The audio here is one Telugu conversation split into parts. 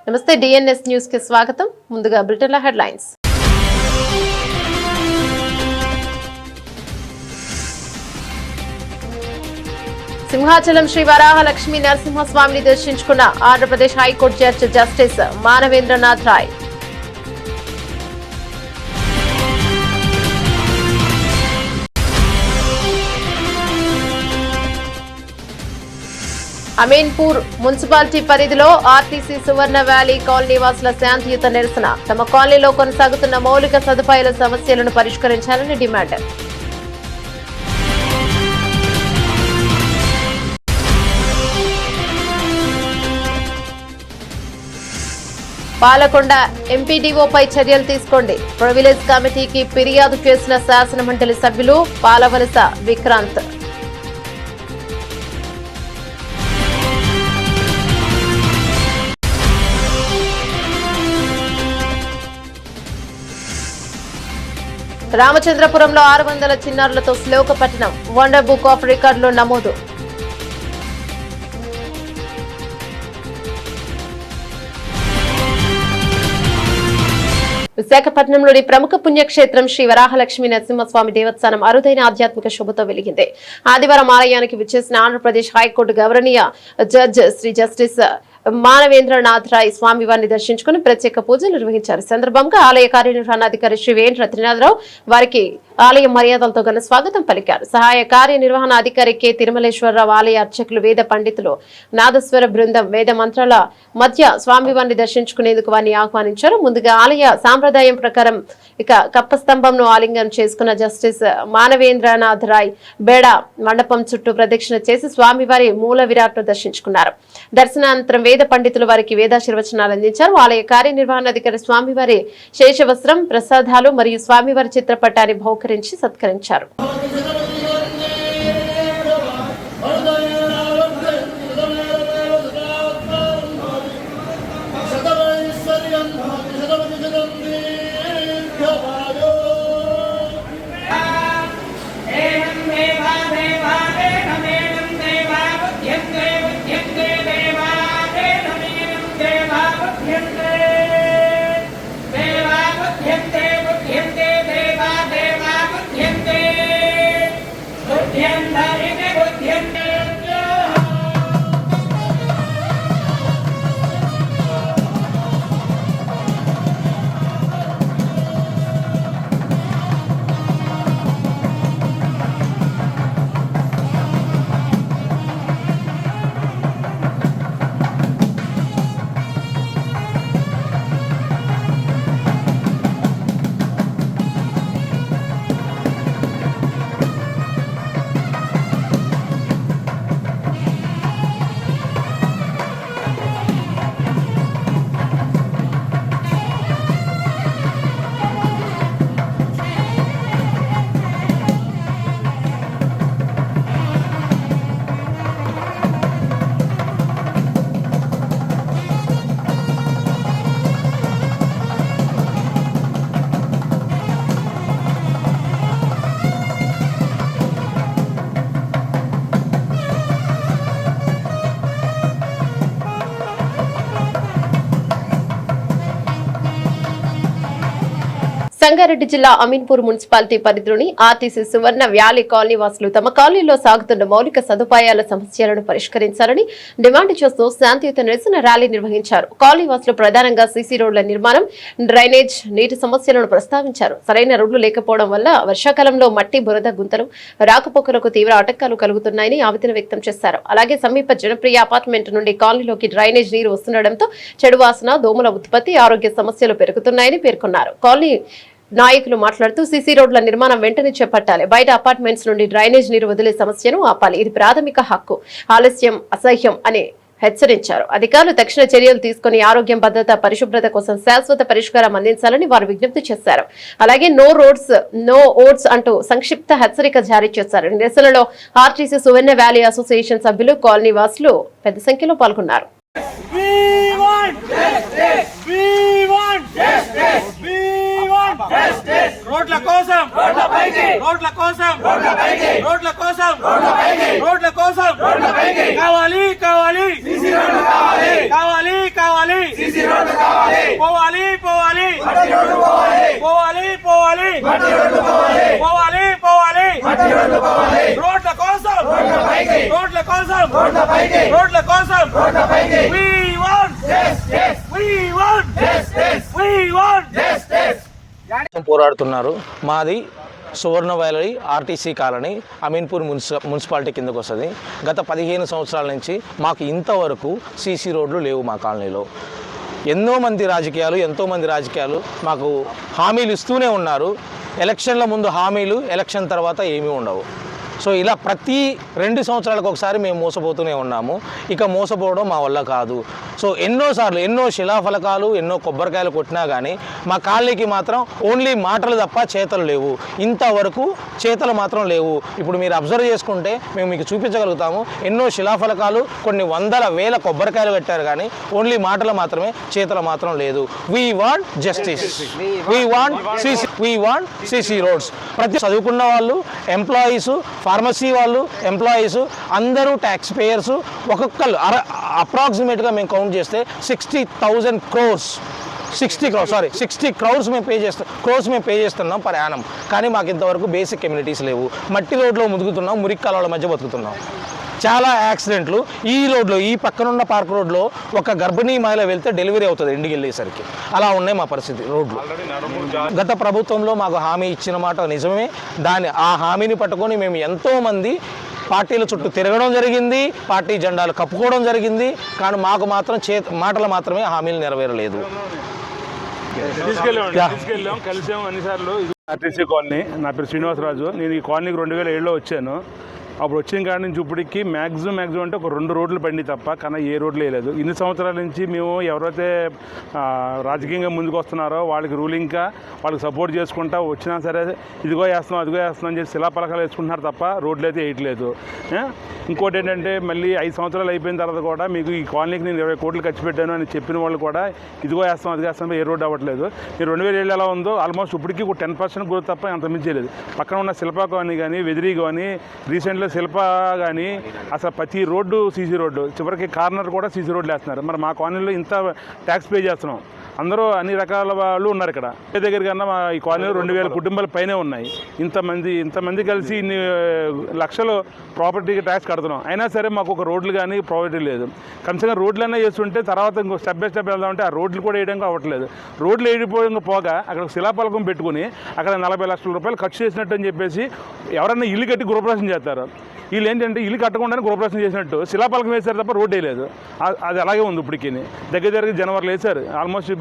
నమస్తే డిఎన్ఎస్ న్యూస్ కి స్వాగతం. ముందుగా బ్రిటన్ల హెడ్లైన్స్. సింహాచలం శ్రీ వరాహ లక్ష్మీ నరసింహస్వామిని దర్శించుకున్న Andhra Pradesh high court judge justice Manavendranath Roy. Aminpur municipality పరిధిలో ఆర్టీసీ సువర్ణ వ్యాలీ కాలనీ వాసుల శాంతియుత నిరసన. తమ కాలనీలో కొనసాగుతున్న మౌలిక సదుపాయాల సమస్యలను పరిష్కరించాలని డిమాండ్. పాలకొండ ఎంపీడీఓపై చర్యలు తీసుకోండి. ప్రివిలేజ్ కమిటీకి ఫిర్యాదు చేసిన శాసనమండలి సభ్యులు పాలవలస విక్రాంత్. రామచంద్రపురంలో 600 చిన్నారులతో శ్లోక పఠనం. వండర్ బుక్ ఆఫ్ రికార్డులో నమోదు. విశాఖపట్నంలోని ప్రముఖ పుణ్యక్షేత్రం శ్రీ వరాహలక్ష్మీ నరసింహస్వామి దేవస్థానం అరుదైన ఆధ్యాత్మిక శోభతో వెలిగింది. ఆదివారం ఆలయానికి విచ్చేసిన ఆంధ్రప్రదేశ్ హైకోర్టు గౌరవనీయ జడ్జి శ్రీ జస్టిస్ మానవేంద్రనాథ్ రాయ్ స్వామివారిని దర్శించుకుని ప్రత్యేక పూజలు నిర్వహించారు. సందర్భంగా ఆలయ కార్యనిర్వహణాధికారి శ్రీ వేంద్ర త్రినాథరావు వారికి ఆలయ మర్యాదలతో ఘన స్వాగతం పలికారు. సహాయ కార్యనిర్వహణాధికారి కె తిరుమలేశ్వరరావు, ఆలయ అర్చకులు, వేద పండితులు, నాదస్వర బృందం వేద మంత్రాల మధ్య స్వామివారిని దర్శించుకునేందుకు వారిని ఆహ్వానించారు. ముందుగా ఆలయ సాంప్రదాయం ప్రకారం కప్పస్తంభంను ఆలింగనం చేసుకున్న జస్టిస్ మానవేంద్రనాథ్ రాయ్ బేడ మండపం చుట్టూ ప్రదక్షిణ చేసి స్వామివారి మూల విరాట్ను దర్శించుకున్నారు. దర్శనానంతరం వేద పండితులు వారికి వేదాశీర్వచనాలు అందించారు. ఆలయ కార్యనిర్వహణాధికారి స్వామివారి శేషవస్త్రం, ప్రసాదాలు మరియు స్వామివారి చిత్రపటాన్ని బహుకరించి సత్కరించారు. సంగారెడ్డి జిల్లా అమీన్పూర్ మున్సిపాలిటీ పరిధిలోని ఆర్టీసీ సువర్ణ వ్యాలీ కాలనీ వాసులు తమ కాలనీలో సాగుతున్న మౌలిక సదుపాయాల సమస్యలను పరిష్కరించాలని డిమాండ్ చేస్తూ శాంతియుత నిరసన ర్యాలీ నిర్వహించారు. కాలనీ వాసులు ప్రధానంగా సీసీ రోడ్ల నిర్మాణం, డ్రైనేజ్, నీటి సమస్యలను ప్రస్తావించారు. సరైన రోడ్లు లేకపోవడం వల్ల వర్షాకాలంలో మట్టి, బురద గుంతలు, రాకపోకలకు తీవ్ర ఆటంకాలు కలుగుతున్నాయని ఆవేదన వ్యక్తం చేశారు. అలాగే సమీప జనప్రియ అపార్ట్మెంట్ నుండి కాలనీలోకి డ్రైనేజ్ నీరు వస్తుండటంతో చెడు వాసన, దోమల ఉత్పత్తి, ఆరోగ్య సమస్యలు పెరుగుతున్నాయని పేర్కొన్నారు. కాలనీ నాయకులు మాట్లాడుతూ సీసీ రోడ్ల నిర్మాణం వెంటనే చేపట్టాలి. బయట అపార్ట్మెంట్స్ నుండి డ్రైనేజ్ నీరు వదిలే సమస్యను ఆపాలి. ఇది ప్రాథమిక హక్కు. ఆలస్యం అసహ్యం అని హెచ్చరించారు. అధికారులు తక్షణ చర్యలు తీసుకుని ఆరోగ్యం, భద్రత, పరిశుభ్రత కోసం శాశ్వత పరిష్కారం అందించాలని వారు విజ్ఞప్తి చేశారు. అలాగే నో రోడ్స్ నో ఓట్స్ అంటూ సంక్షిప్త హెచ్చరిక జారీ చేశారు. నిరసనలో ఆర్టీసీ సువర్ణ వ్యాలీ అసోసియేషన్ సభ్యులు, కాలనీ వాసులు పెద్ద సంఖ్యలో పాల్గొన్నారు. రోడ్ల కోసం రోడ్ల కోసం రోడ్ల కోసం రోడ్ల కోసం కావాలి కావాలి కావాలి కావాలి పోవాలి పోవాలి రోడ్ల కోసం రోడ్ల కోసం రోడ్ల కోసం we want justice we want justice we want justice పోరాడుతున్నారు. మాది Suvarna valley RTC colony Ameenpur municipality కిందకు వస్తుంది. గత 15 సంవత్సరాల నుంచి మాకు ఇంతవరకు సీసీ రోడ్లు లేవు మా కాలనీలో. ఎంతోమంది రాజకీయాలు మాకు హామీలు ఇస్తూనే ఉన్నారు. ఎలక్షన్ల ముందు హామీలు, ఎలక్షన్ తర్వాత ఏమీ ఉండవు. సో ఇలా ప్రతి 2 సంవత్సరాలకు ఒకసారి మేము మోసపోతూనే ఉన్నాము. ఇక మోసపోవడం మా వల్ల కాదు. సో ఎన్నోసార్లు ఎన్నో శిలాఫలకాలు, ఎన్నో కొబ్బరికాయలు కొట్టినా కానీ మా కాలనీకి మాత్రం ఓన్లీ మాటలు తప్ప చేతలు లేవు. ఇంతవరకు చేతలు మాత్రం లేవు. ఇప్పుడు మీరు అబ్జర్వ్ చేసుకుంటే మేము మీకు చూపించగలుగుతాము. ఎన్నో శిలాఫలకాలు, కొన్ని వందల వేల కొబ్బరికాయలు కట్టారు కానీ ఓన్లీ మాటలు మాత్రమే, చేతలు మాత్రం లేదు. We want justice, we want CC roads. ప్రతి చదువుకున్న వాళ్ళు, ఎంప్లాయీస్, ఫార్మసీ వాళ్ళు, ఎంప్లాయీస్ అందరూ ట్యాక్స్ పేయర్స్. ఒక్కొక్కరు అప్రాక్సిమేట్గా మేము కౌంట్ చేస్తే 60,000 crores 60 crores మేము పే చేస్తున్నాం పర్ యానం. కానీ మాకు ఇంతవరకు బేసిక్ కమ్యూనిటీస్ లేవు. మట్టి రోడ్లో ముదుగుతున్నాం, మురికి కాలువల మధ్య బతుకుతున్నాం. చాలా యాక్సిడెంట్లు ఈ రోడ్లో, ఈ పక్కనున్న పార్క్ రోడ్లో ఒక గర్భిణీ మహిళ వెళ్తే డెలివరీ అవుతుంది ఇంటికి వెళ్ళేసరికి. అలా ఉన్నాయి మా పరిస్థితి రోడ్లు. గత ప్రభుత్వంలో మాకు హామీ ఇచ్చిన మాట నిజమే. ఆ హామీని పట్టుకొని మేము ఎంతోమంది పార్టీల చుట్టూ తిరగడం జరిగింది, పార్టీ జెండాలు కప్పుకోవడం జరిగింది. కానీ మాకు మాత్రం మాటలు మాత్రమే, హామీలు నెరవేరలేదు. తీసుకెళ్ళాం, కలిసాం అన్నిసార్లు. ఆర్టీసీ కాలనీ, నా పేరు శ్రీనివాసరాజు. నేను ఈ కాలనీకి 2007లో వచ్చాను. అప్పుడు వచ్చిన కాడి నుంచి ఇప్పటికి మ్యాక్సిమం అంటే ఒక 2 రోడ్లు పడి తప్ప కానీ ఏ రోడ్లు వేయలేదు. ఇన్ని సంవత్సరాల నుంచి మేము ఎవరైతే రాజకీయంగా ముందుకు వస్తున్నారో వాళ్ళకి రూలింగ్గా వాళ్ళకి సపోర్ట్ చేసుకుంటా వచ్చినా సరే ఇదిగో వేస్తున్నాం అదిగో వేస్తున్నాం అని చెప్పి శిలాపలకాలు వేసుకుంటున్నారు తప్ప రోడ్లు అయితే వేయట్లేదు. ఇంకోటి ఏంటంటే మళ్ళీ 5 సంవత్సరాలు అయిపోయిన తర్వాత కూడా మీకు ఈ కాలనీకి నేను 20 కోట్లు ఖర్చు పెట్టాను అని చెప్పిన వాళ్ళు కూడా ఇదిగో వేస్తాం అదిగో వేస్తాం ఏ రోడ్డు అవ్వట్లేదు. ఈ 2007 ఎలా ఉందో ఆల్మోస్ట్ ఇప్పటికీ ఒక 10% గ్రోత్ తప్ప అంత మించలేదు. పక్కన ఉన్న శిల్పా కాలనీ కానీ, వెదిరి కానీ, రీసెంట్గా శిల్ప కానీ అసలు ప్రతి రోడ్డు సీసీ రోడ్డు, చివరికి కార్నర్ కూడా సీసీ రోడ్లు వేస్తున్నారు. మరి మా కాలనీలో ఇంత ట్యాక్స్ పే చేస్తున్నాం. అందరూ అన్ని రకాల వాళ్ళు ఉన్నారు ఇక్కడ. దగ్గర కన్నా మా ఈ కాలనీలో 2000 కుటుంబాల పైనే ఉన్నాయి. ఇంతమంది కలిసి ఇన్ని లక్షలు ప్రాపర్టీకి ట్యాక్స్ కడుతున్నాం. అయినా సరే మాకు ఒక రోడ్లు కానీ ప్రాపర్టీ లేదు. కనీసం రోడ్లైనా చేస్తుంటే తర్వాత ఇంకో స్టెప్ బై స్టెప్ వెళ్దామంటే ఆ రోడ్లు కూడా వేయడానికి అవ్వట్లేదు. రోడ్లు వేయడం పోగా అక్కడ శిలాపలకం పెట్టుకుని అక్కడ 40 లక్షల రూపాయలు ఖర్చు చేసినట్టు అని చెప్పేసి ఎవరన్నా ఇల్లు కట్టి గృహప్రవేశం చేస్తారు. వీళ్ళు ఏంటంటే ఇల్లు కట్టకుండానే గృహప్రవేశం చేసినట్టు శిలాపలకం వేశారు తప్ప రోడ్డు వేయలేదు. అది అలాగే ఉంది. ఇప్పటికి దగ్గర జనవరిలో వేశారు. ఆల్మోస్ట్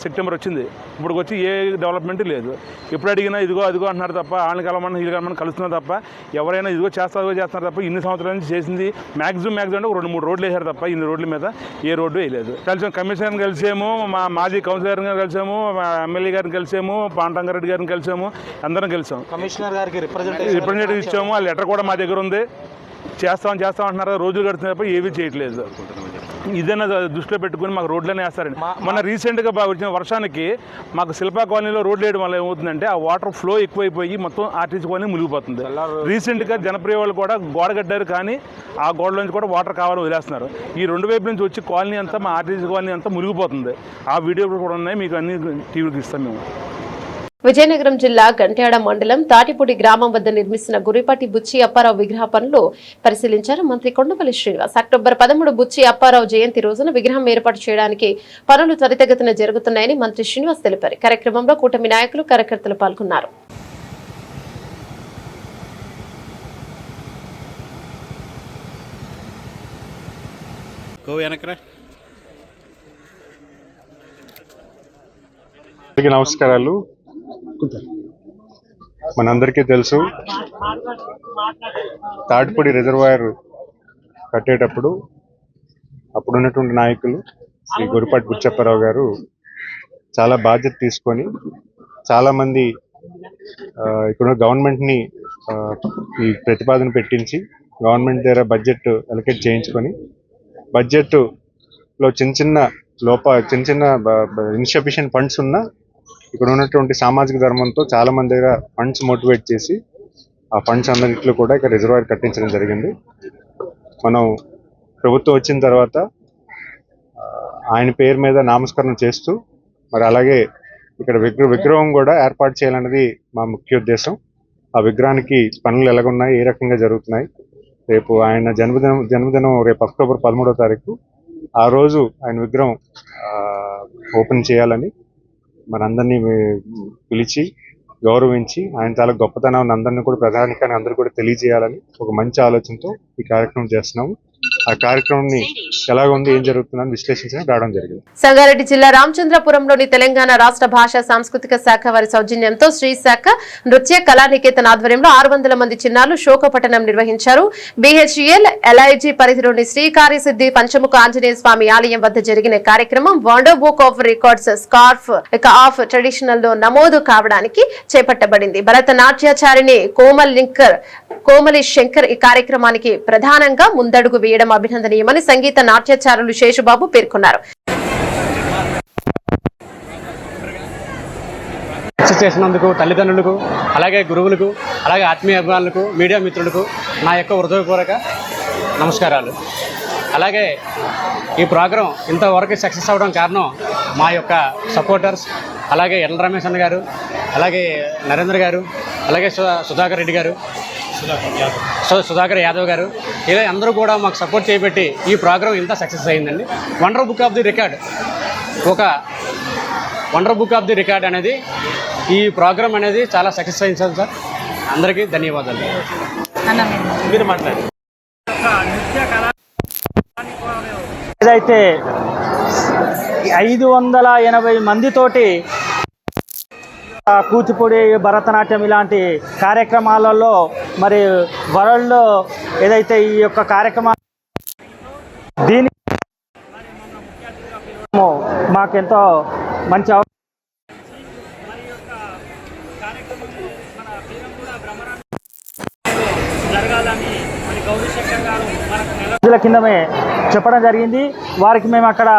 సెప్టెంబర్ వచ్చింది. ఇప్పుడు వచ్చి ఏ డెవలప్మెంట్ లేదు. ఎప్పుడు అడిగినా ఇదిగో అదిగో అంటున్నారు తప్ప వాళ్ళని కలవమని వీళ్ళు కలవమని కలుస్తున్నారు తప్ప ఎవరైనా ఇదిగో చేస్తున్నారు తప్ప ఇన్ని సంవత్సరాల నుంచి చేసింది మ్యాక్సిమం అంటే ఒక 2-3 రోడ్లు వేశారు తప్ప ఇన్ని రోడ్ల మీద ఏ రోడ్డు వేయలేదు. కలిసాం, కమిషనర్ని కలిసాము, మా మాజీ కౌన్సిలర్ గారిని కలిసాము, మా ఎమ్మెల్యే గారిని కలిసాము, పాంటంగారెడ్డి గారిని కలిసాము, అందరం కలిసాం. కమిషనర్ గారికి రిప్రజెంటేటివ్ ఇచ్చాము. ఆ లెటర్ కూడా మా దగ్గర ఉంది. చేస్తాం అంటున్నారు. రోజులు గడుస్తున్న తప్ప ఏమీ చేయట్లేదు. ఇదైనా దృష్టిలో పెట్టుకుని మాకు రోడ్లనే వేస్తారండి. మన రీసెంట్గా వచ్చిన వర్షానికి మాకు శిల్పా కాలనీలో రోడ్లు వేయడం వల్ల ఏమవుతుందంటే ఆ వాటర్ ఫ్లో ఎక్కువైపోయి మొత్తం ఆర్టీసీ కాలనీ మునిగిపోతుంది. రీసెంట్గా జనప్రియ వాళ్ళు కూడా గోడ కట్టారు కానీ ఆ గోడలోంచి కూడా వాటర్ కావాలని వదిలేస్తున్నారు. ఈ 2 వైపు నుంచి వచ్చి కాలనీ అంతా, మా ఆర్టీసీ కాలనీ అంతా మునిగిపోతుంది. ఆ వీడియోలు కూడా ఉన్నాయి, మీకు అన్ని టీవీకి ఇస్తాం మేము. విజయనగరం జిల్లా గంట్యాడ మండలం తాటిపూడి గ్రామం వద్ద నిర్మిస్తున్న గురిపాటి బుచ్చి అప్పారావు విగ్రహ పనులు పరిశీలించారు మంత్రి కొండపల్లి శ్రీనివాస్. అక్టోబర్ 13 బుచ్చి అప్పారావు జయంతి రోజున విగ్రహం ఏర్పాటు చేయడానికి పనులు త్వరితగతిన జరుగుతున్నాయని మంత్రి శ్రీనివాస్ తెలిపారు. కార్యక్రమంలో కూటమి నాయకులు, కార్యకర్తలు పాల్గొన్నారు. నమస్కారాలు. మనందరికీ తెలుసు తాటిపూడి రిజర్వాయర్ కట్టేటప్పుడు అప్పుడున్నటువంటి నాయకులు శ్రీ గురిపాటి బుచ్చప్పారావు గారు చాలా బాధ్యత తీసుకొని చాలామంది ఇక్కడ గవర్నమెంట్ని ఈ ప్రతిపాదన పెట్టించి గవర్నమెంట్ దగ్గర బడ్జెట్ అలొకేట్ చేయించుకొని బడ్జెట్లో చిన్న ఇన్సఫిషియెంట్ ఫండ్స్ ఉన్నా ఇక్కడ ఉన్నటువంటి సామాజిక ధర్మంతో చాలా మంది దగ్గర ఫండ్స్ మోటివేట్ చేసి ఆ ఫండ్స్ అందరిలో కూడా ఇక్కడ రిజర్వాయర్ కట్టించడం జరిగింది. మనం ప్రభుత్వం వచ్చిన తర్వాత ఆయన పేరు మీద నామస్కరణ చేస్తూ మరి అలాగే ఇక్కడ విగ్రహం కూడా ఏర్పాటు చేయాలన్నది మా ముఖ్య ఉద్దేశం. ఆ విగ్రహానికి పనులు ఎలాగున్నాయి, ఏ రకంగా జరుగుతున్నాయి, రేపు ఆయన జన్మదినం రేపు అక్టోబర్ 13వ తారీఖు ఆ రోజు ఆయన విగ్రహం ఓపెన్ చేయాలని మనందరినీ పిలిచి గౌరవించి ఆయన చాలా గొప్పతనాన్ని అందరినీ కూడా ప్రధానికాన్ని అందరూ కూడా తెలియజేయాలని ఒక మంచి ఆలోచనతో ఈ కార్యక్రమం చేస్తున్నాము. ఆ కార్యక్రమాన్ని ఎలాగ ఉంది, ఏం జరుగుతుందని విశ్లేషించడానికి రావడం జరిగింది. సంగారెడ్డి జిల్లా రామచంద్రపురంలోని తెలంగాణ రాష్ట్ర భాషా సాంస్కృతిక శాఖ వారి సౌజన్యంతో శ్రీ శాఖ నృత్య కళానికేతన్ ఆధ్వర్యంలో 600 మంది చిన్నారులు శోకపఠనం నిర్వహించారు. BHEL LIG పరిధిలోని శ్రీకార్యసిద్ధి పంచముఖ ఆంజనేయ స్వామి ఆలయం వద్ద జరిగిన కార్యక్రమం world book of records scarf of traditional లో నమోదు కావడానికి చేపట్టబడింది. భరతనాట్యాచారిణి కోమలి శంకర్ ఈ కార్యక్రమానికి ప్రధానంగా ముందడుగు వేయడం అభినందనీయమని సంగీత నాట్యాచారులు శేషుబాబు పేర్కొన్నారు. చేసినందుకు తల్లిదండ్రులకు, అలాగే గురువులకు, అలాగే ఆత్మీయ అభిమానులకు, మీడియా మిత్రులకు నా యొక్క హృదయపూర్వక నమస్కారాలు. అలాగే ఈ ప్రోగ్రాం ఇంతవరకు సక్సెస్ అవ్వడం కారణం మా యొక్క సపోర్టర్స్, అలాగే ఎల్ రమేష్ అన్న గారు, అలాగే నరేంద్ర గారు, అలాగే సుధాకర్ రెడ్డి గారు, సుధాకర్ యాదవ్ గారు, ఇలా అందరూ కూడా మాకు సపోర్ట్ చేయబట్టి ఈ ప్రోగ్రాం ఇంత సక్సెస్ అయిందండి. Wonder book of the record అనేది ఈ ప్రోగ్రాం అనేది చాలా సక్సెస్ అయింది సార్. అందరికీ ధన్యవాదాలు. మీరు మాట్లాడండి. ఏదైతే 580 మందితోటి కూచిపూడి, భరతనాట్యం ఇలాంటి కార్యక్రమాలలో మరి వరల్డ్ ఏదైతే ఈ యొక్క కార్యక్రమాలు దీని మాకెంతో మంచి రోజుల కిందమే చెప్పడం జరిగింది. వారికి మేము అక్కడ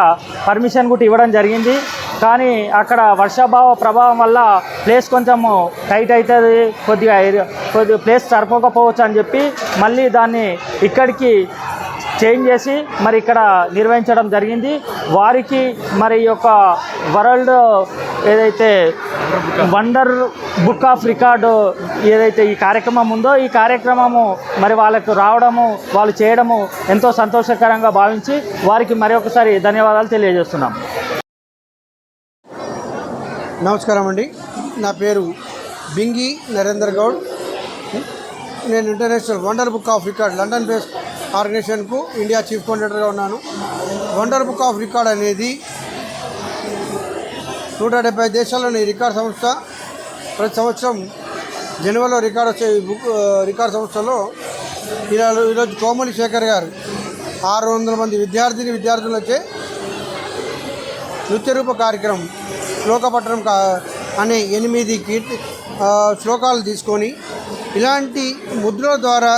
పర్మిషన్ కూడా ఇవ్వడం జరిగింది. కానీ అక్కడ వర్షాభావ ప్రభావం వల్ల ప్లేస్ కొంచెము టైట్ అవుతుంది, కొద్దిగా ప్లేస్ సరిపోకపోవచ్చు అని చెప్పి మళ్ళీ దాన్ని ఇక్కడికి చేంజ్ చేసి మరి ఇక్కడ నిర్వహించడం జరిగింది. వారికి మరి యొక్క వరల్డ్ ఏదైతే వండర్ బుక్ ఆఫ్ రికార్డు ఏదైతే ఈ కార్యక్రమం ఉందో ఈ కార్యక్రమము మరి వాళ్ళకు రావడము, వాళ్ళు చేయడము ఎంతో సంతోషకరంగా భావించి వారికి మరి ఒకసారి ధన్యవాదాలు తెలియజేస్తున్నాం. నమస్కారం అండి. నా పేరు బింగి నరేందర్ గౌడ్. నేను international wonder book of record London based ఆర్గనైజేషన్కు ఇండియా చీఫ్ కోఆర్డినేటర్గా ఉన్నాను. వండర్ బుక్ ఆఫ్ రికార్డ్ అనేది 170 దేశాల్లోని రికార్డ్ సంస్థ. ప్రతి సంవత్సరం జనవరిలో రికార్డ్ సంస్థలో ఈరోజు కోమలి శేఖర్ గారు 600 మంది విద్యార్థులచే నృత్యరూప కార్యక్రమం శ్లోకపట్టణం అనే 8 శ్లోకాలు తీసుకొని ఇలాంటి ముద్రల ద్వారా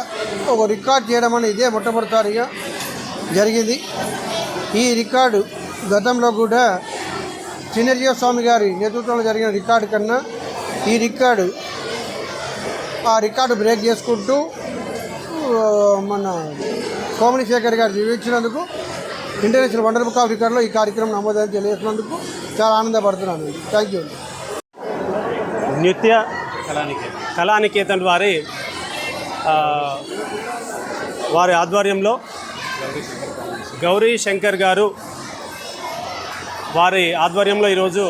ఒక రికార్డ్ చేయడం అనేది ఇదే మొట్టమొదటిసారిగా జరిగింది. ఈ రికార్డు గతంలో కూడా చిన్నజీవ స్వామి గారి నేతృత్వంలో జరిగిన రికార్డు కన్నా ఈ రికార్డు బ్రేక్ చేసుకుంటూ మన కోమలి శేఖర్ గారు జీవించినందుకు ఇంటర్నేషనల్ వండర్ బుక్ ఆఫ్ రికార్డులో ఈ కార్యక్రమం నమోదని తెలియజేసినందుకు చాలా ఆనందపడుతున్నాను. Thank you. నృత్య కళానికేతన్ వారి ఆధ్వర్యంలో గౌరీ శంకర్ గారు వారి ఆధ్వర్యంలో ఈరోజు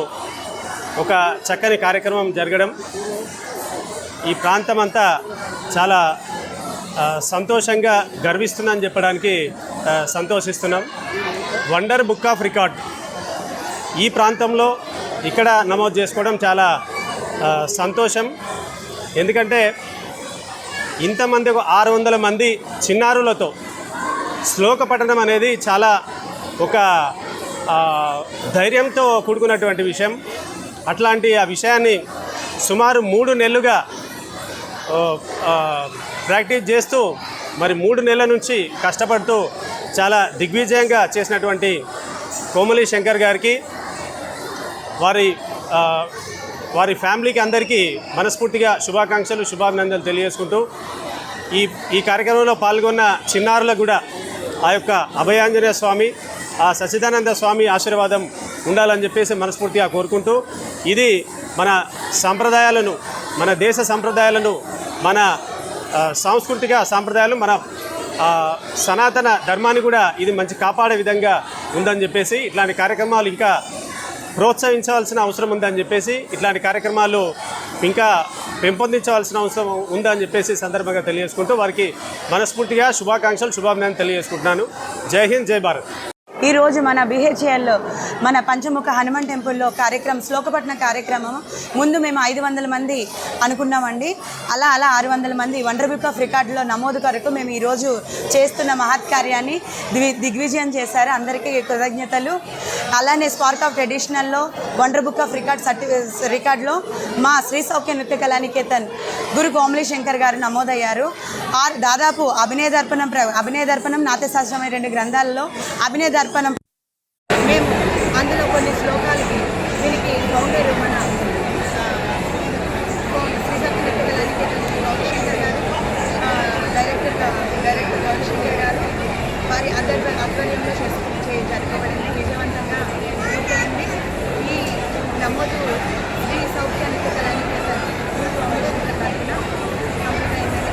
ఒక చక్కని కార్యక్రమం జరగడం ఈ ప్రాంతం అంతా చాలా సంతోషంగా గర్విస్తుందని చెప్పడానికి సంతోషిస్తున్నాం. వండర్ బుక్ ఆఫ్ రికార్డ్ ఈ ప్రాంతంలో ఇక్కడ నమోదు చేసుకోవడం చాలా సంతోషం. ఎందుకంటే ఇంతమంది 600 మంది చిన్నారులతో శ్లోక పఠనం అనేది చాలా ఒక ధైర్యంతో కూడుకున్నటువంటి విషయం. అట్లాంటి ఆ విషయాన్ని సుమారు 3 నెలలుగా ప్రాక్టీస్ చేస్తూ మరి 3 నెలల నుంచి కష్టపడుతూ చాలా దిగ్విజయంగా చేసినటువంటి కోమలి శంకర్ గారికి వారి ఫ్యామిలీకి అందరికీ మనస్ఫూర్తిగా శుభాకాంక్షలు, శుభాభినందనలు తెలియజేసుకుంటూ ఈ కార్యక్రమంలో పాల్గొన్న చిన్నారులకు కూడా ఆ యొక్క అభయాంజనేయ స్వామి, ఆ సచ్చిదానంద స్వామి ఆశీర్వాదం ఉండాలని చెప్పేసి మనస్ఫూర్తిగా కోరుకుంటూ, ఇది మన సాంప్రదాయాలను, మన దేశ సాంప్రదాయాలను, మన సాంస్కృతిక సాంప్రదాయాలు, మన సనాతన ధర్మాన్ని కూడా ఇది మంచి కాపాడే విధంగా ఉందని చెప్పేసి, ఇట్లాంటి కార్యక్రమాలు ఇంకా ప్రోత్సహించవలసిన అవసరం ఉందని చెప్పేసి, ఇట్లాంటి కార్యక్రమాలు ఇంకా పెంపొందించవలసిన అవసరం ఉందని చెప్పేసి సందర్భంగా తెలియజేసుకుంటూ వారికి మనస్ఫూర్తిగా శుభాకాంక్షలు, శుభాభినందనలు తెలియజేసుకుంటున్నాను. జై హింద్, జై భారత్. ఈరోజు మన BHL మన పంచముఖ హనుమాన్ టెంపుల్లో శ్లోకపట్న కార్యక్రమం ముందు మేము 500 మంది అనుకున్నామండి. అలా 600 మంది వండర్ బుక్ ఆఫ్ రికార్డులో నమోదు కొరకు మేము ఈరోజు చేస్తున్న మహత్ కార్యాన్ని దిగ్విజయం చేశారు. అందరికీ కృతజ్ఞతలు. అలానే స్పార్క్ ఆఫ్ ట్రెడిషనల్లో వండర్ బుక్ ఆఫ్ రికార్డులో మా శ్రీ సౌఖ్య నృత్య కళానికేతన్ గురు కోమలి శంకర్ గారు నమోదయ్యారు. దాదాపు అభినయ దర్పణం నాట్యశాస్త్రం అనే 2 గ్రంథాలలో అభినయ దర్పణం మేము అందులో కొన్ని శ్లోకాలకి దీనికి ఫౌండర్ మన శ్రీ సౌఖ్య నృత్య కళానికేతన్ గౌరీశంకర్ గారు, డైరెక్టర్ గౌరీశంకర్ గారు వారి ఆధ్వర్యంలో జరగబడింది. విజయవంతంగా పూర్తయింది. ఈ నమోదు శ్రీ సౌఖ్య నృత్య కళానికేతన్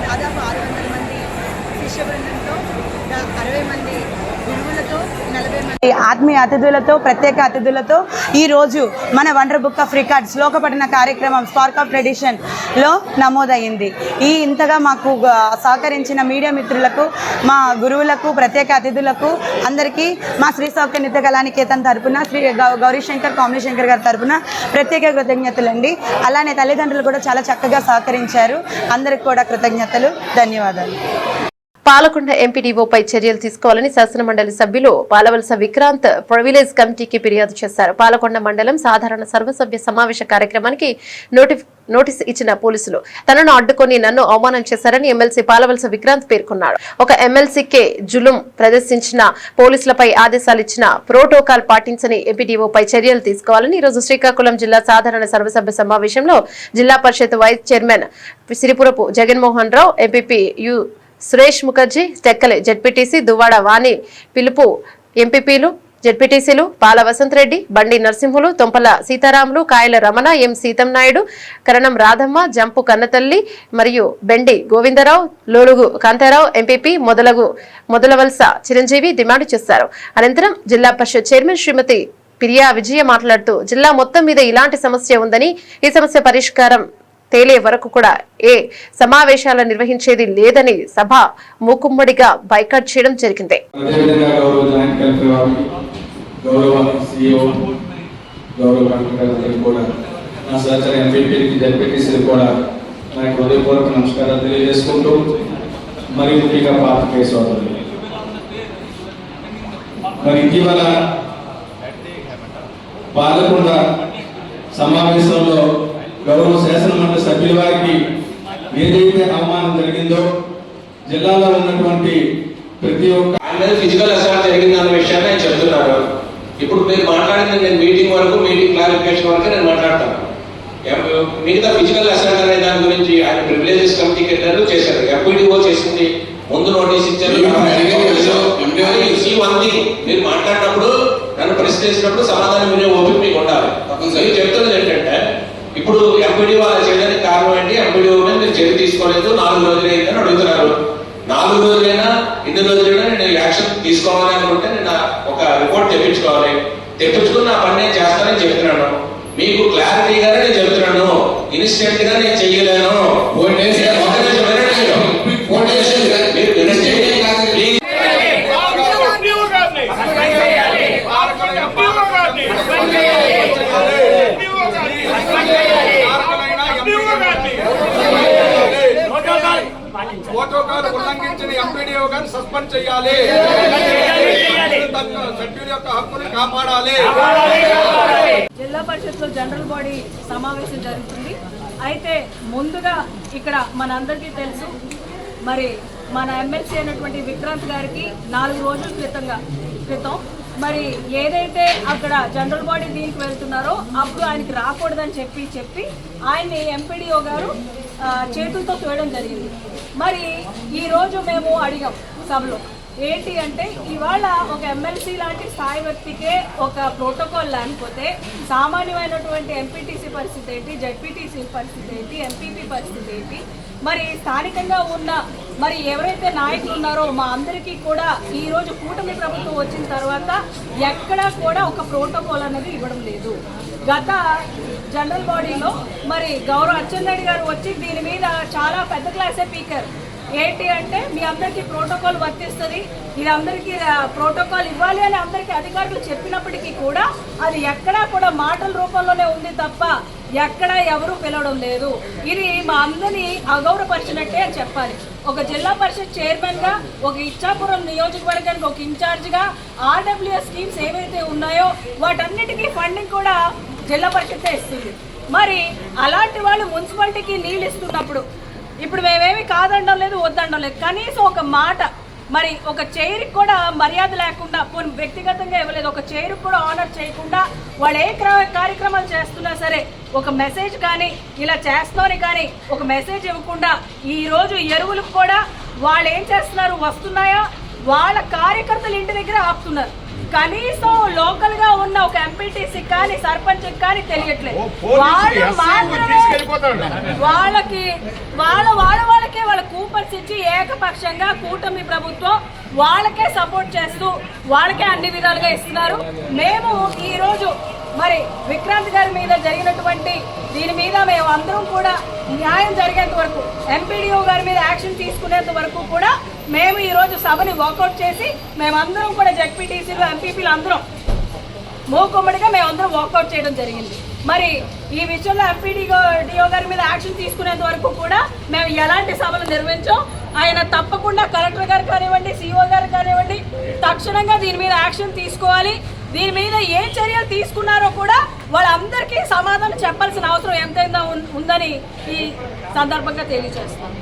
దాదాపు 600 మంది శిష్య బృందంతో 60 మంది గురువులతో 40 మంది ఆత్మీయ అతిథులతో, ప్రత్యేక అతిథులతో ఈరోజు మన వండర్ బుక్ ఆఫ్ రికార్డ్స్ శ్లోకపఠన కార్యక్రమం స్పార్క్ ఆఫ్ ట్రెడిషన్లో నమోదయ్యింది. ఇంతగా మాకు సహకరించిన మీడియా మిత్రులకు, మా గురువులకు, ప్రత్యేక అతిథులకు అందరికీ మా శ్రీ సౌఖ్య నృత్య కళానికేతన్ తరపున, శ్రీ గౌరీశంకర్ కోమలి శంకర్ గారి తరపున ప్రత్యేక కృతజ్ఞతలండి. అలానే తల్లిదండ్రులు కూడా చాలా చక్కగా సహకరించారు. అందరికి కూడా కృతజ్ఞతలు, ధన్యవాదాలు. పాలకొండ ఎంపీడీఓపై చర్యలు తీసుకోవాలని శాసనమండలి సభ్యులు పాలవలస విక్రాంత్ ప్రివిలేజ్ కమిటీకి ఫిర్యాదు చేశారు. పాలకొండ మండలం సాధారణ సర్వసభ్య సమావేశ కార్యక్రమానికి నోటీస్ ఇచ్చిన పోలీసులు తనను అడ్డుకొని నన్ను అవమానం చేశారని ఎమ్మెల్సీ పాలవలస విక్రాంత్ పేర్కొన్నాడు. ఒక ఎమ్మెల్సీకే జులుం ప్రదర్శించిన పోలీసులపై ఆదేశాలు ఇచ్చిన ప్రోటోకాల్ పాటించని ఎంపీడీఓపై చర్యలు తీసుకోవాలని ఈరోజు శ్రీకాకుళం జిల్లా సాధారణ సర్వసభ్య సమావేశంలో Zilla Parishad vice chairman Siripurapu Jaganmohan Rao, MPP U Suresh Mukherjee, Tekkali ZPTC Duvvada Vani పిలుపు ఎంపీపీలు, జెడ్పీటీసీలు పాల వసంతరెడ్డి, బండి నరసింహులు, తొంపల సీతారాములు, కాయల రమణ, ఎం సీతం నాయుడు, కరణం రాధమ్మ, జంపు కన్నతల్లి మరియు బెండి గోవిందరావు, లోలుగు కాంతారావు, ఎంపీపీ మొదలవలస చిరంజీవి డిమాండ్ చేశారు. అనంతరం జిల్లా పరిషత్ చైర్మన్ శ్రీమతి పిరియా విజయ మాట్లాడుతూ జిల్లా మొత్తం మీద ఇలాంటి సమస్య ఉందని, ఈ సమస్య పరిష్కారం తేలే వరకు కూడా ఏ సమావేశాలు నిర్వహించేది లేదని సభ మూకుమ్మడిగా బైకాట్ చేయడం జరిగింది. ఇటీవల పాలకొండ సమావేశంలో గౌరవ శాసనమండలి సభ్యుల వారికి ఏదైతే అవమానం జరిగిందో జిల్లాలో ఉన్నటువంటి ప్రతి ఒక్క ఫిజికల్ అసాల్ట్ జరిగిందన్న విషయాన్ని ఆయన చెప్తున్నారు. ఇప్పుడు మీరు మాట్లాడింది నేను మీటింగ్ క్లారిఫికేషన్ వరకు నేను మాట్లాడతాను. మిగతా ఫిజికల్ అసాల్ట్ అనే దాని గురించి ఆయన ప్రివిలేజెస్ కమిటీకి వెళ్ళారు, చేశారు. FPDO చేసింది, ముందు నోటీస్ ఇచ్చారు. మీరు మాట్లాడినప్పుడు నన్ను ప్రశ్న చేసినప్పుడు సమాధానం వినే ఓపిక మీకు ఉండాలి. మీరు చెప్తున్నది ఏంటంటే ఇప్పుడు ఎంపీడీఓ అలా చేయడానికి కారణం ఏంటి? ఎంపీడీఓ మీద మీరు చర్య తీసుకోలేదు, 4 రోజులు అయిందని అడుగుతున్నారు. 4 రోజులైనా ఇన్ని రోజులైనా నేను యాక్షన్ తీసుకోవాలి అనుకుంటే నేను ఒక రిపోర్ట్ తెప్పించుకుని నా పని నేను చేస్తానని చెప్తున్నాను. మీకు క్లారిటీగానే నేను చెప్తున్నాను. ఇన్స్టెంట్ గా నేను చెయ్యలేను. ప్రోటోకాల్ ఉల్లంఘించిన ఎంపీడీఓ గారిని సస్పెండ్ చేయాలి. సభ్యుల యొక్క హక్కును కాపాడాలి. జిల్లా పరిషత్లో జనరల్ బాడీ సమావేశం జరుగుతుంది. అయితే ముందుగా ఇక్కడ మనందరికీ తెలుసు, మరి మన ఎమ్మెల్సీ అయినటువంటి విక్రాంత్ గారికి 4 రోజుల క్రితం మరి ఏదైతే అక్కడ జనరల్ బాడీ దీనికి వెళ్తున్నారో అప్పుడు ఆయనకి రాకూడదని చెప్పి ఆయన్ని ఎంపీడీఓ గారు చేతులతో చూడడం జరిగింది. మరి ఈరోజు మేము అడిగాం సభలో, ఏంటి అంటే ఇవాళ ఒక ఎమ్మెల్సీ లాంటి స్థాయి వ్యక్తికే ఒక ప్రోటోకాల్ లేకపోతే సామాన్యమైనటువంటి ఎంపీటీసీ పరిస్థితి ఏంటి, జెడ్పీటీసీ పరిస్థితి ఏంటి, ఎంపీపీ పరిస్థితి ఏంటి, మరి స్థానికంగా ఉన్న మరి ఎవరైతే నాయకులు ఉన్నారో మా అందరికీ కూడా ఈరోజు కూటమి ప్రభుత్వం వచ్చిన తర్వాత ఎక్కడా కూడా ఒక ప్రోటోకాల్ అనేది ఇవ్వడం లేదు. గత జనరల్ బాడీలో మరి గౌరవ అచ్చెన్నాయుడు గారు వచ్చి దీని మీద చాలా పెద్ద క్లాసే పీకారు. ఏంటి అంటే మీ అందరికీ ప్రోటోకాల్ వర్తిస్తుంది, ఇది అందరికీ ప్రోటోకాల్ ఇవ్వాలి అని అందరికీ అధికారులు చెప్పినప్పటికీ కూడా అది ఎక్కడా కూడా మాటల రూపంలోనే ఉంది తప్ప ఎక్కడా ఎవరూ పిలవడం లేదు. ఇది మా అందరినీ అగౌరవపరిచినట్టే అని చెప్పాలి. ఒక జిల్లా పరిషత్ చైర్మన్గా, ఒక ఇచ్చాపురం నియోజకవర్గానికి ఒక ఇన్ఛార్జ్గా ఆర్డబ్ల్యూఎస్ స్కీమ్స్ ఏవైతే ఉన్నాయో వాటన్నిటికీ ఫండింగ్ కూడా జిల్లా పరిషత్తే ఇస్తుంది. మరి అలాంటి వాళ్ళు మున్సిపాలిటీకి నీళ్ళు ఇస్తున్నప్పుడు ఇప్పుడు మేమేమి కాదనడం లేదు, వద్దనడం లేదు, కనీసం ఒక మాట మరి ఒక చైర్కి కూడా మర్యాద లేకుండా వ్యక్తిగతంగా ఇవ్వలేదు, ఒక చైర్కి కూడా ఆనర్ చేయకుండా వాళ్ళు ఏ కార్యక్రమాలు చేస్తున్నా సరే ఒక మెసేజ్ కానీ ఇలా చేస్తామని కానీ ఒక మెసేజ్ ఇవ్వకుండా ఈరోజు ఎరువులకు కూడా వాళ్ళు ఏం చేస్తున్నారు, వస్తున్నాయా వాళ్ళ కార్యకర్తలు ఇంటి దగ్గర ఆపుతున్నారు. కనీసం లోకల్ గా ఉన్న ఒక ఎంపీటీసీ కానీ సర్పంచ్ కానీ తెలియట్లేదు. వాళ్ళు మాత్రమే వాళ్ళకే వాళ్ళ కూపన్స్ ఇచ్చి ఏకపక్షంగా కూటమి ప్రభుత్వం వాళ్ళకే సపోర్ట్ చేస్తూ వాళ్ళకే అన్ని విధాలుగా ఇస్తున్నారు. మేము ఈరోజు మరి విక్రాంత్ గారి మీద జరిగినటువంటి దీని మీద మేము అందరం కూడా న్యాయం జరిగేంత వరకు, ఎంపీడీఓ గారి మీద యాక్షన్ తీసుకునేంత వరకు కూడా మేము ఈరోజు సభని వాకౌట్ చేసి మేమందరం కూడా జెడ్పీటీసీలు ఎంపీపీలు అందరం మూకుమ్మడిగా మేమందరం వాకౌట్ చేయడం జరిగింది. మరి ఈ విషయంలో ఎంపీడీఓ గారి మీద యాక్షన్ తీసుకునేంత వరకు కూడా మేము ఎలాంటి సభలు నిర్వహించాం. ఆయన తప్పకుండా కలెక్టర్ గారు కానివ్వండి, సిఓ గారు కానివ్వండి తక్షణంగా దీని మీద యాక్షన్ తీసుకోవాలి. దీని మీద ఏ చర్యలు తీసుకున్నారో కూడా వాళ్ళందరికీ సమాధానం చెప్పాల్సిన అవసరం ఎంతైనా ఉందని ఈ సందర్భంగా తెలియజేస్తాను.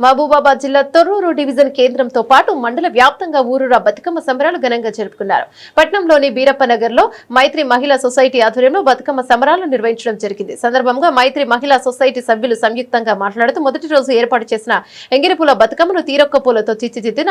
మహబూబాబాద్ జిల్లా తొర్రూరు డివిజన్ కేంద్రంతో పాటు మండల వ్యాప్తంగా ఊరూరా బతుకమ్మ సంబరాలు ఘనంగా జరుపుకున్నారు. పట్నంలోని బీరప్పనగర్ లో మైత్రి మహిళా సొసైటీ ఆధ్వర్యంలో బతుకమ్మ సంబరాలు నిర్వహించడం జరిగింది. సందర్భంగా మైత్రి మహిళా సొసైటీ సభ్యులు సంయుక్తంగా మాట్లాడుతూ మొదటి రోజు ఏర్పాటు చేసిన ఎంగిరిపూల బతుకమ్మను తీరొక్క పూలతో తీర్చిదిద్దిన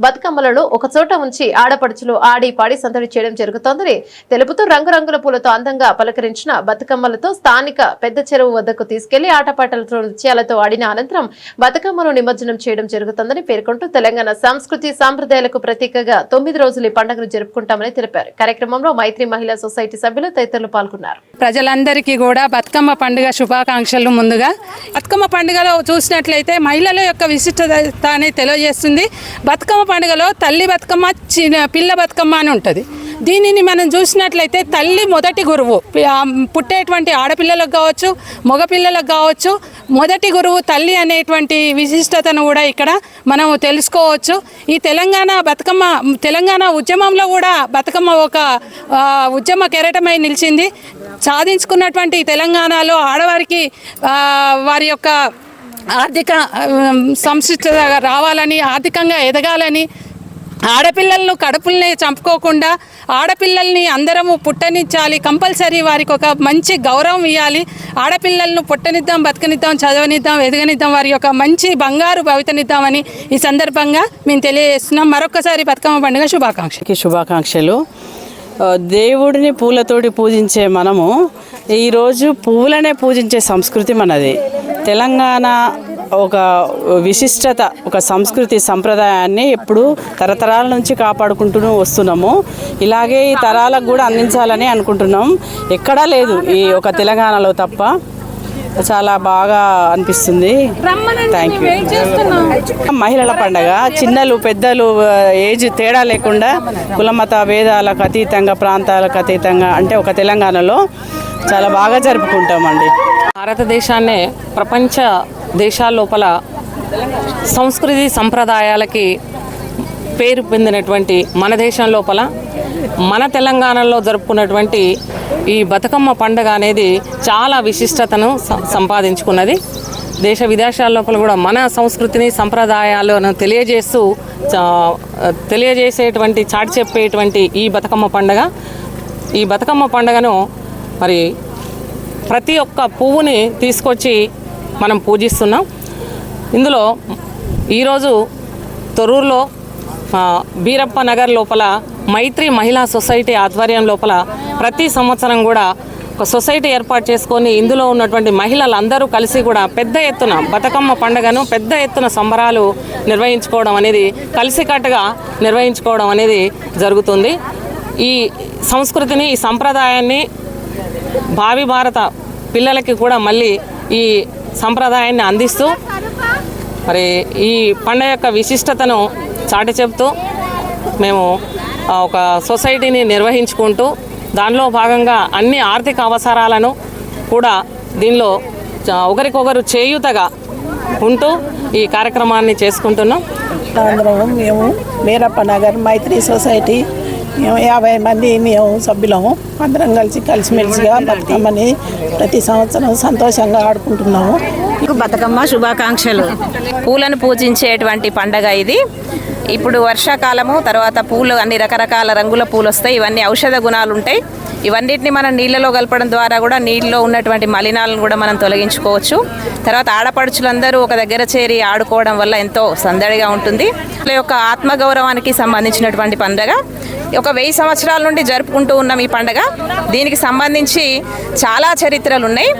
బతుకమ్మలను ఒకచోట ఉంచి ఆడపడుచులు ఆడి పాడి సందడి చేయడం జరుగుతోందని తెలుపుతూ రంగురంగుల పూలతో అందంగా పలకరించిన బతుకమ్మలతో స్థానిక పెద్ద చెరువు వద్దకు తీసుకెళ్లి ఆటపాటలతో నృత్యాలతో ఆడిన అనంతరం బతుకమ్మను నిమజ్జనం చేయడం జరుగుతుందని పేర్కొంటూ తెలంగాణ సంస్కృతి సాంప్రదాయాలకు ప్రతీకగా 9 రోజులు ఈ పండుగను జరుపుకుంటామని తెలిపారు. కార్యక్రమంలో మైత్రి మహిళా సొసైటీ సభ్యులు తదితరులు పాల్గొన్నారు. ప్రజలందరికీ కూడా బతుకమ్మ పండుగ శుభాకాంక్షలు. ముందుగా బతుకమ్మ పండుగలో చూసినట్లయితే మహిళల యొక్క విశిష్టత అనేది తెలియజేస్తుంది. బతుకమ్మ పండుగలో తల్లి బతుకమ్మ, పిల్ల బతుకమ్మ అని ఉంటుంది. దీనిని మనం చూసినట్లయితే తల్లి మొదటి గురువు, పుట్టేటువంటి ఆడపిల్లలకు కావచ్చు మగపిల్లలకు కావచ్చు మొదటి గురువు తల్లి అనేటువంటి విశిష్టతను కూడా ఇక్కడ మనం తెలుసుకోవచ్చు. ఈ తెలంగాణ ఉద్యమంలో కూడా బతుకమ్మ ఒక ఉద్యమ కెరటమై నిలిచింది. సాధించుకున్నటువంటి తెలంగాణలో ఆడవారికి వారి యొక్క ఆర్థిక సంస్కృత రావాలని, ఆర్థికంగా ఎదగాలని, ఆడపిల్లలను కడుపుల్ని చంపుకోకుండా ఆడపిల్లల్ని అందరము పుట్టనిచ్చాలి, కంపల్సరీ వారికి ఒక మంచి గౌరవం ఇవ్వాలి. ఆడపిల్లలను పుట్టనిద్దాం, బతకనిద్దాం, చదవనిద్దాం, ఎదగనిద్దాం, వారి యొక్క మంచి బంగారు భవితనిద్దామని ఈ సందర్భంగా మేము తెలియజేస్తున్నాం. మరొకసారి బతుకమ్మ పండుగ శుభాకాంక్షలు. దేవుడిని పూలతోటి పూజించే మనము ఈరోజు పువ్వులనే పూజించే సంస్కృతి మనది. తెలంగాణ ఒక విశిష్టత, ఒక సంస్కృతి సంప్రదాయాన్ని ఎప్పుడు తరతరాల నుంచి కాపాడుకుంటూ వస్తున్నాము. ఇలాగే ఈ తరాలకు కూడా అందించాలని అనుకుంటున్నాం. ఎక్కడా లేదు ఈ ఒక తెలంగాణలో తప్ప. చాలా బాగా అనిపిస్తుంది. Thank you. మహిళల పండగ చిన్నలు పెద్దలు ఏజ్ తేడా లేకుండా కులమత భేదాలకు అతీతంగా, ప్రాంతాలకు అతీతంగా అంటే ఒక తెలంగాణలో చాలా బాగా జరుపుకుంటామండి. భారతదేశాన్నే ప్రపంచ దేశాల లోపల సంస్కృతి సంప్రదాయాలకి పేరు పొందినటువంటి మన దేశం లోపల మన తెలంగాణలో జరుపుకున్నటువంటి ఈ బతుకమ్మ పండుగ అనేది చాలా విశిష్టతను సంపాదించుకున్నది. దేశ విదేశాల లోపల కూడా మన సంస్కృతిని సంప్రదాయాలను తెలియజేసేటువంటి చాటి చెప్పేటువంటి ఈ బతుకమ్మ పండుగను మరి ప్రతి ఒక్క పువ్వుని తీసుకొచ్చి మనం పూజిస్తున్నాం. ఇందులో ఈరోజు తొర్రూరులో బీరప్ప నగర్ లోపల మైత్రి మహిళా సొసైటీ ఆధ్వర్యం లోపల ప్రతి సంవత్సరం కూడా ఒక సొసైటీ ఏర్పాటు చేసుకొని ఇందులో ఉన్నటువంటి మహిళలందరూ కలిసి కూడా పెద్ద ఎత్తున బతుకమ్మ పండుగను పెద్ద ఎత్తున సంబరాలు నిర్వహించుకోవడం అనేది కలిసికట్టుగా నిర్వహించుకోవడం అనేది జరుగుతుంది. ఈ సంస్కృతిని ఈ సంప్రదాయాన్ని భావి భారత పిల్లలకి కూడా మళ్ళీ ఈ సంప్రదాయాన్ని అందిస్తూ మరి ఈ పండుగ యొక్క విశిష్టతను చాటి చెప్తూ మేము ఒక సొసైటీని నిర్వహించుకుంటూ దానిలో భాగంగా అన్ని ఆర్థిక అవసరాలను కూడా దీనిలో ఒకరికొకరు చేయూతగా ఉంటూ ఈ కార్యక్రమాన్ని చేసుకుంటున్నాం. మేము బీరప్ప నగర్ మైత్రి సొసైటీ మేము 50 మంది మేము సభ్యులము అందరం కలిసిమెలిసిగా బతుకమ్మని ప్రతి సంవత్సరం సంతోషంగా ఆడుకుంటున్నాము. బతుకమ్మ శుభాకాంక్షలు. పూలను పూజించేటువంటి పండగ ఇది. ఇప్పుడు వర్షాకాలము, తర్వాత పూలు అన్ని రకరకాల రంగుల పూలు వస్తాయి. ఇవన్నీ ఔషధ గుణాలు ఉంటాయి. ఇవన్నిటిని మనం నీళ్ళలో కలపడం ద్వారా కూడా నీళ్ళలో ఉన్నటువంటి మలినాలను కూడా మనం తొలగించుకోవచ్చు. తర్వాత ఆడపడుచులందరూ ఒక దగ్గర చేరి ఆడుకోవడం వల్ల ఎంతో సందడిగా ఉంటుంది. వీళ్ళ యొక్క ఆత్మగౌరవానికి సంబంధించినటువంటి పండుగ. ఒక 1000 సంవత్సరాల నుండి జరుపుకుంటూ ఉన్నాం ఈ పండుగ. దీనికి సంబంధించి చాలా చరిత్రలు ఉన్నాయి.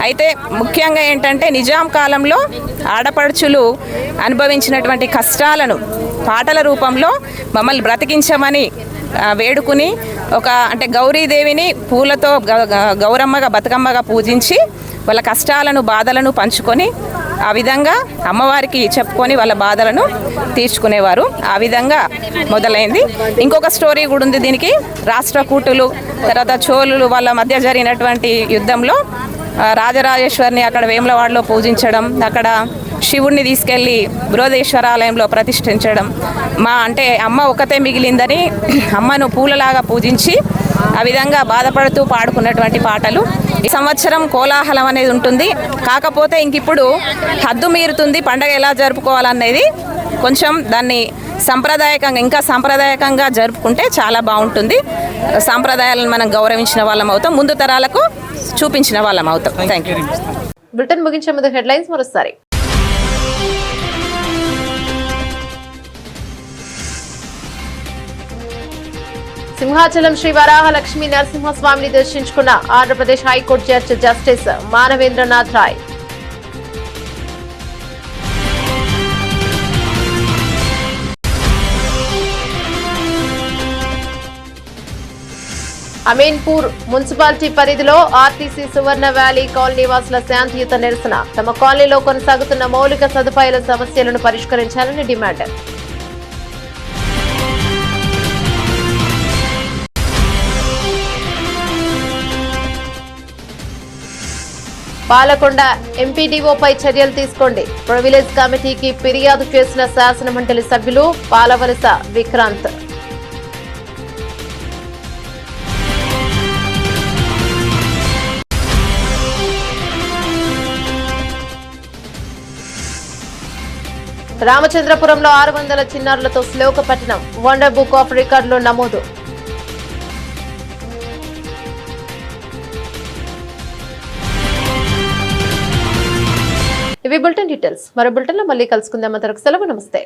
అయితే ముఖ్యంగా ఏంటంటే నిజాం కాలంలో ఆడపడుచులు అనుభవించినటువంటి కష్టాలను పాటల రూపంలో మమ్మల్ని బ్రతికించమని వేడుకుని అంటే గౌరీదేవిని పూలతో గౌరమ్మగా బతుకమ్మగా పూజించి వాళ్ళ కష్టాలను బాధలను పంచుకొని ఆ విధంగా అమ్మవారికి చెప్పుకొని వాళ్ళ బాధలను తీర్చుకునేవారు. ఆ విధంగా మొదలైంది. ఇంకొక స్టోరీ కూడా ఉంది దీనికి. రాష్ట్రకూటులు తర్వాత చోళులు వాళ్ళ మధ్య జరిగినటువంటి యుద్ధంలో రాజరాజేశ్వరిని అక్కడ వేములవాడలో పూజించడం, అక్కడ శివుణ్ణి తీసుకెళ్ళి బృహదేశ్వరాలయంలో ప్రతిష్ఠించడం, అంటే అమ్మ ఒకతే మిగిలిందని అమ్మను పూలలాగా పూజించి ఆ విధంగా బాధపడుతూ పాడుకున్నటువంటి పాటలు. ఈ సంవత్సరం కోలాహలం అనేది ఉంటుంది. కాకపోతే ఇంకిప్పుడు హద్దు మీరుతుంది. పండగ ఎలా జరుపుకోవాలనేది కొంచెం దాన్ని ఇంకా సాంప్రదాయకంగా జరుపుకుంటే చాలా బాగుంటుంది. సాంప్రదాయాలను మనం గౌరవించిన వాళ్ళం అవుతాం, ముందు తరాలకు చూపించిన వాళ్ళం అవుతాం. Thank you. బులెటిన్ ముగించే ముందు హెడ్లైన్స్ మరోసారి. సింహాచలం శ్రీ వరాహ లక్ష్మీ నరసింహస్వామిని దర్శించుకున్న Andhra Pradesh high court judge justice Manavendranath Roy. Aminpur municipality పరిధిలో ఆర్టీసీ సువర్ణ వ్యాలీ కాలనీ వాసుల శాంతియుత నిరసన. తమ కాలనీలో కొనసాగుతున్న మౌలిక సదుపాయాల సమస్యలను పరిష్కరించాలని డిమాండ్. పాలకొండ ఎంపీడీఓపై చర్యలు తీసుకోండి. ప్రివిలేజ్ కమిటీకి ఫిర్యాదు చేసిన శాసనమండలి సభ్యులు పాలవలస విక్రాంత్. రామచంద్రపురంలో 600 చిన్నారులతో శ్లోక పఠనం. వండర్ బుక్ ఆఫ్ రికార్డులో నమోదు. ఇవి బులెటిన్ డీటెయిల్స్. మరో బులెటిన్ లో మళ్ళీ కలుసుకుందాం. అంతవరకు సెలవు. నమస్తే.